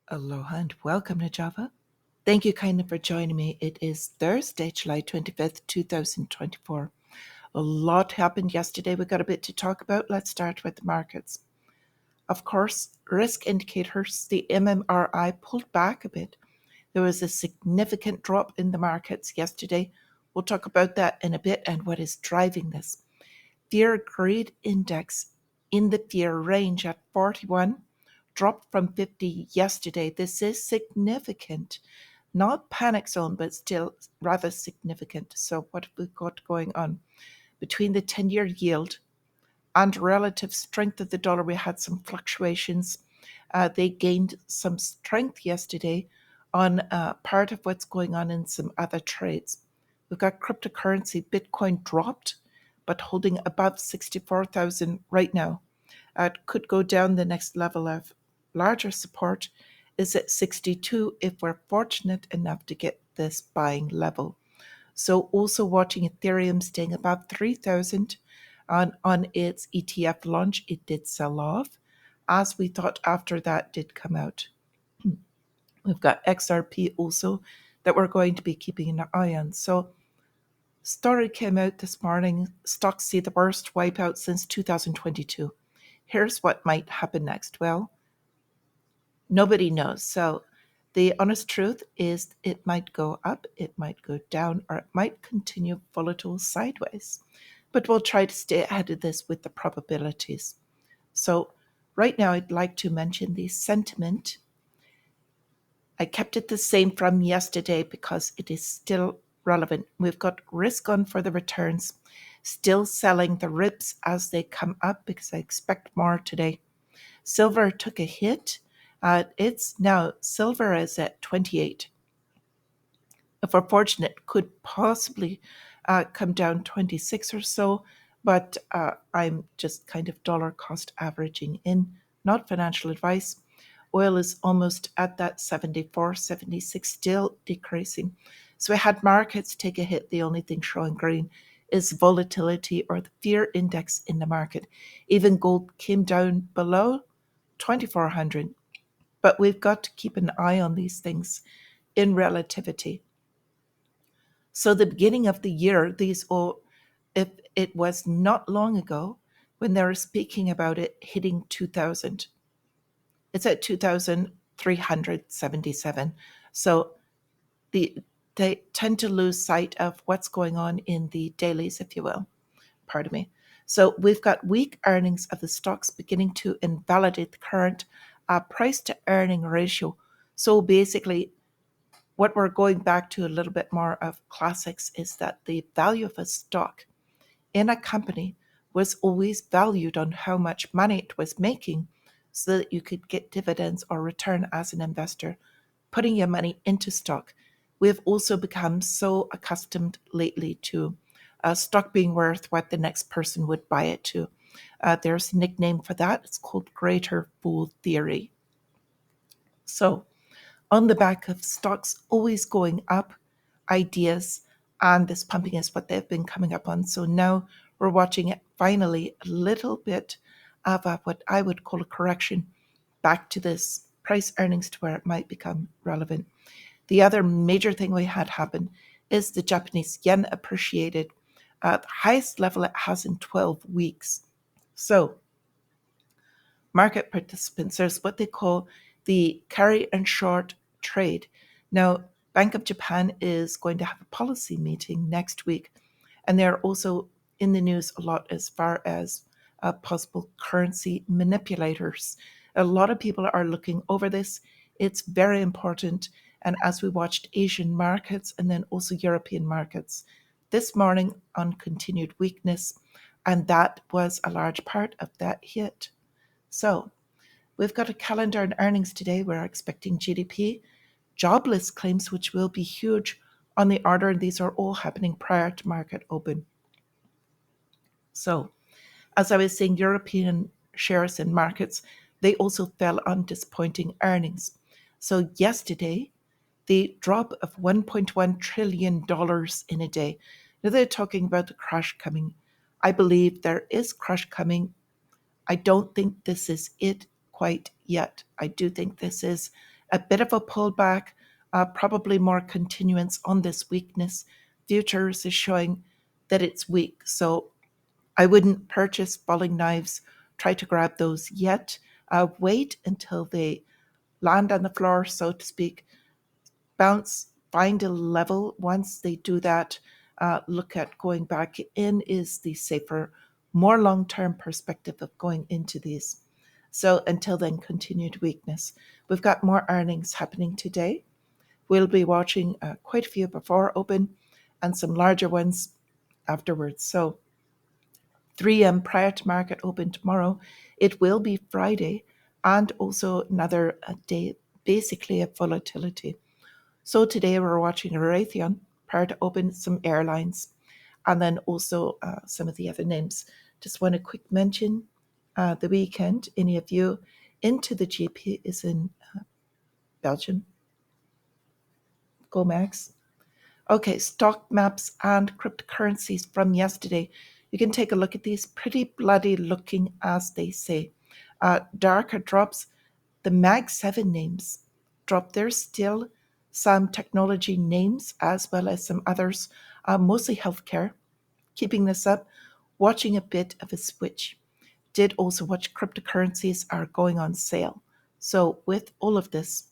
Aloha and welcome to Java. Thank you kindly for joining me. It is Thursday, July 25th, 2024. A lot happened yesterday. We got a bit to talk about. Let's start with the markets. Of course, risk indicators, the MMRI pulled back a bit. There was a significant drop in the markets yesterday. We'll talk about that in a bit and what is driving this. Fear greed index in the fear range at 41 dropped from 50 yesterday. This is significant. Not panic zone, but still rather significant. So what have we got going on? Between the 10-year yield and relative strength of the dollar, we had some fluctuations. They gained some strength yesterday on part of what's going on in some other trades. We've got cryptocurrency. Bitcoin dropped, but holding above 64,000 right now. It could go down. The next level of larger support is at 62 if we're fortunate enough to get this buying level. So also watching Ethereum staying above 3,000 on its ETF launch. It did sell off, as we thought after that did come out. We've got XRP also that we're going to be keeping an eye on. So story came out this morning. Stocks see the worst wipeout since 2022. Here's what might happen next. Well, nobody knows. So the honest truth is it might go up, it might go down, or it might continue volatile sideways. But we'll try to stay ahead of this with the probabilities. So right now I'd like to mention the sentiment. I kept it the same from yesterday because it is still relevant. We've got risk on for the returns, still selling the rips as they come up because I expect more today. Silver took a hit. It's now, silver is at 28. If we're fortunate, could possibly come down 26 or so, but I'm just kind of dollar cost averaging in, not financial advice. Oil is almost at that 74, 76, still decreasing. So we had markets take a hit. The only thing showing green is volatility or the fear index in the market. Even gold came down below 2,400. But we've got to keep an eye on these things in relativity. So the beginning of the year, if it was not long ago when they were speaking about it hitting 2,000. It's at 2,377. So they tend to lose sight of what's going on in the dailies, if you will. Pardon me. So we've got weak earnings of the stocks beginning to invalidate the current price to earning ratio. So basically, what we're going back to a little bit more of classics is that the value of a stock in a company was always valued on how much money it was making so that you could get dividends or return as an investor, putting your money into stock. We have also become so accustomed lately to stock being worth what the next person would buy it to. There's a nickname for that. It's called greater fool theory. So on the back of stocks always going up, ideas and this pumping is what they've been coming up on. So now we're watching it finally a little bit of what I would call a correction back to this price earnings to where it might become relevant. The other major thing we had happen is the Japanese yen appreciated at the highest level it has in 12 weeks. So market participants, there's what they call the carry and short trade. Now, Bank of Japan is going to have a policy meeting next week, and they're also in the news a lot as far as possible currency manipulators. A lot of people are looking over this. It's very important. And as we watched Asian markets and then also European markets this morning on continued weakness, and that was a large part of that hit. So we've got a calendar and earnings today. We're expecting GDP, jobless claims, which will be huge on the order. And these are all happening prior to market open. So as I was saying, European shares and markets, they also fell on disappointing earnings. So yesterday, the drop of $1.1 trillion in a day. Now they're talking about the crash coming. I believe there is crash coming. I don't think this is it quite yet. I do think this is A bit of a pullback, probably more continuance on this weakness. Futures is showing that it's weak. So I wouldn't purchase falling knives, try to grab those yet. Wait until they land on the floor, so to speak, bounce, find a level. Once they do that, look at going back in is the safer, more long-term perspective of going into these. So until then, continued weakness. We've got more earnings happening today. We'll be watching quite a few before open and some larger ones afterwards. So 3M prior to market open tomorrow. It will be Friday and also another day basically of volatility. So today we're watching Raytheon prior to open, some airlines, and then also some of the other names. Just want to quick mention the weekend. Any of you into the GP is in Belgium. Go Max. Okay, stock maps and cryptocurrencies from yesterday. You can take a look at these, pretty bloody looking as they say. Darker drops, the Mag 7 names drop. There's still some technology names as well as some others, mostly healthcare. Keeping this up, watching a bit of a switch. Did also watch cryptocurrencies are going on sale. So with all of this,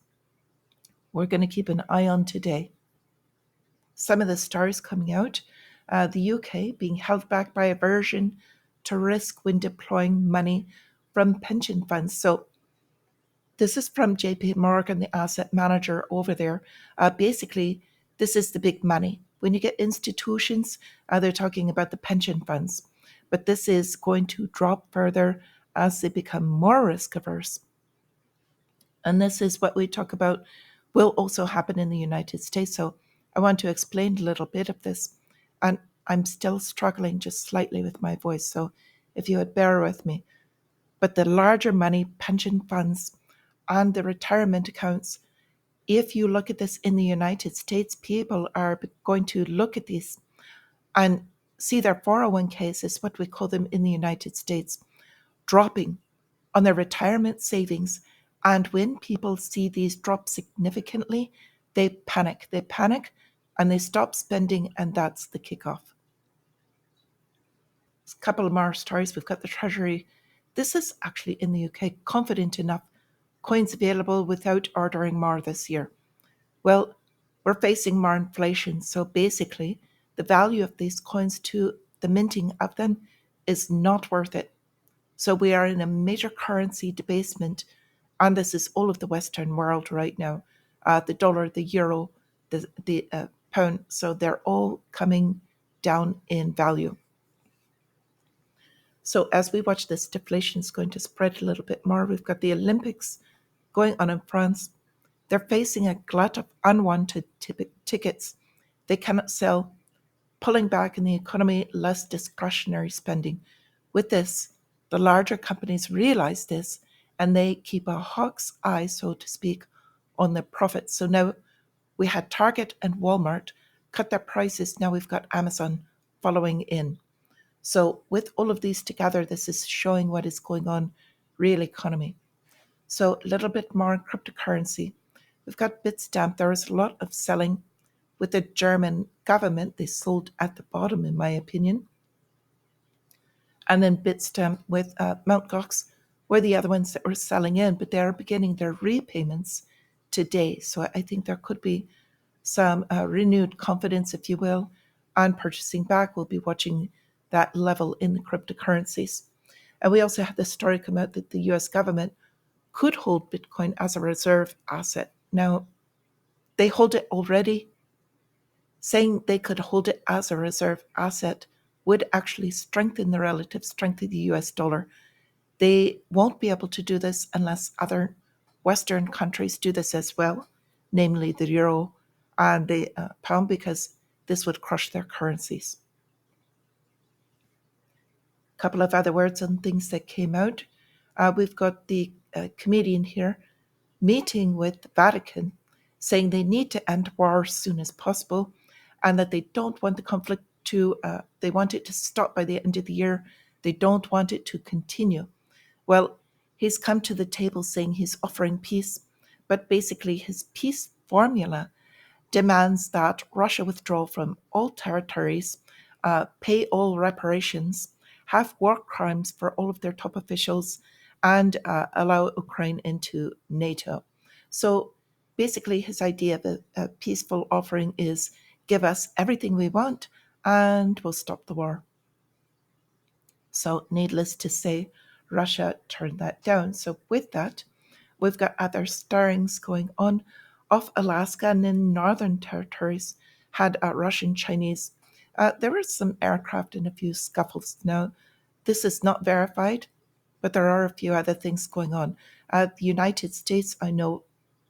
we're going to keep an eye on today. Some of the stars coming out, the UK being held back by aversion to risk when deploying money from pension funds. So this is from JP Morgan, the asset manager over there. Basically, this is the big money. When you get institutions, they're talking about the pension funds. But this is going to drop further as they become more risk averse. And this is what we talk about will also happen in the United States. So I want to explain a little bit of this. And I'm still struggling just slightly with my voice. So if you would bear with me. But the larger money pension funds and the retirement accounts, if you look at this in the United States, people are going to look at these and see their 401ks, is what we call them in the United States, dropping on their retirement savings. And when people see these drop significantly, they panic. They panic and they stop spending, and that's the kickoff. A couple of more stories. We've got the Treasury. This is actually in the UK, confident enough. Coins available without ordering more this year. Well, we're facing more inflation. So basically, the value of these coins to the minting of them is not worth it. So we are in a major currency debasement, and this is all of the Western world right now. The dollar, the euro, the pound, so they're all coming down in value. So as we watch this, deflation is going to spread a little bit more. We've got the Olympics going on in France. They're facing a glut of unwanted tickets. They cannot sell, pulling back in the economy, less discretionary spending. With this, the larger companies realize this, and they keep a hawk's eye, so to speak, on their profits. So now we had Target and Walmart cut their prices. Now we've got Amazon following in. So with all of these together, this is showing what is going on real economy. So a little bit more cryptocurrency. We've got Bitstamp. There is a lot of selling with the German government. They sold at the bottom, in my opinion. And then Bitstamp with Mt. Gox were the other ones that were selling in, but they're beginning their repayments today. So I think there could be some renewed confidence, if you will, on purchasing back. We'll be watching that level in the cryptocurrencies. And we also had this story come out that the US government could hold Bitcoin as a reserve asset. Now, they hold it already. Saying they could hold it as a reserve asset would actually strengthen the relative strength of the US dollar. They won't be able to do this unless other Western countries do this as well, namely the euro and the pound, because this would crush their currencies. A couple of other words on things that came out. We've got the comedian here meeting with the Vatican, saying they need to end war as soon as possible and that they don't want the conflict to, they want it to stop by the end of the year. They don't want it to continue. Well, he's come to the table saying he's offering peace, But basically, his peace formula demands that Russia withdraw from all territories, pay all reparations, have war crimes for all of their top officials, and allow Ukraine into NATO. So basically, his idea of a peaceful offering is give us everything we want and we'll stop the war. So, needless to say, Russia turned that down. So, with that, we've got other stirrings going on off Alaska and in northern territories. Had Russian Chinese. There were some aircraft and a few scuffles. Now, this is not verified, but there are a few other things going on. The United States, I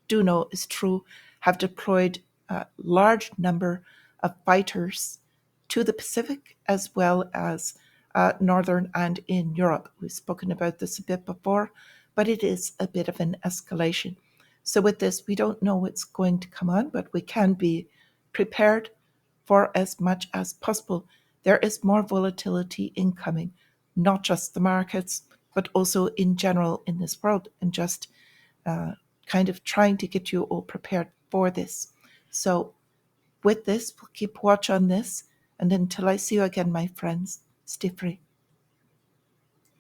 do know is true, have deployed a large number of fighters to the Pacific as well as northern and in Europe. We've spoken about this a bit before, but it is a bit of an escalation. So with this, we don't know what's going to come on, but we can be prepared for as much as possible. There is more volatility incoming, not just the markets, but also in general in this world, and just uh, kind of trying to get you all prepared for this. So, with this, we'll keep watch on this. And until I see you again, my friends, stay free.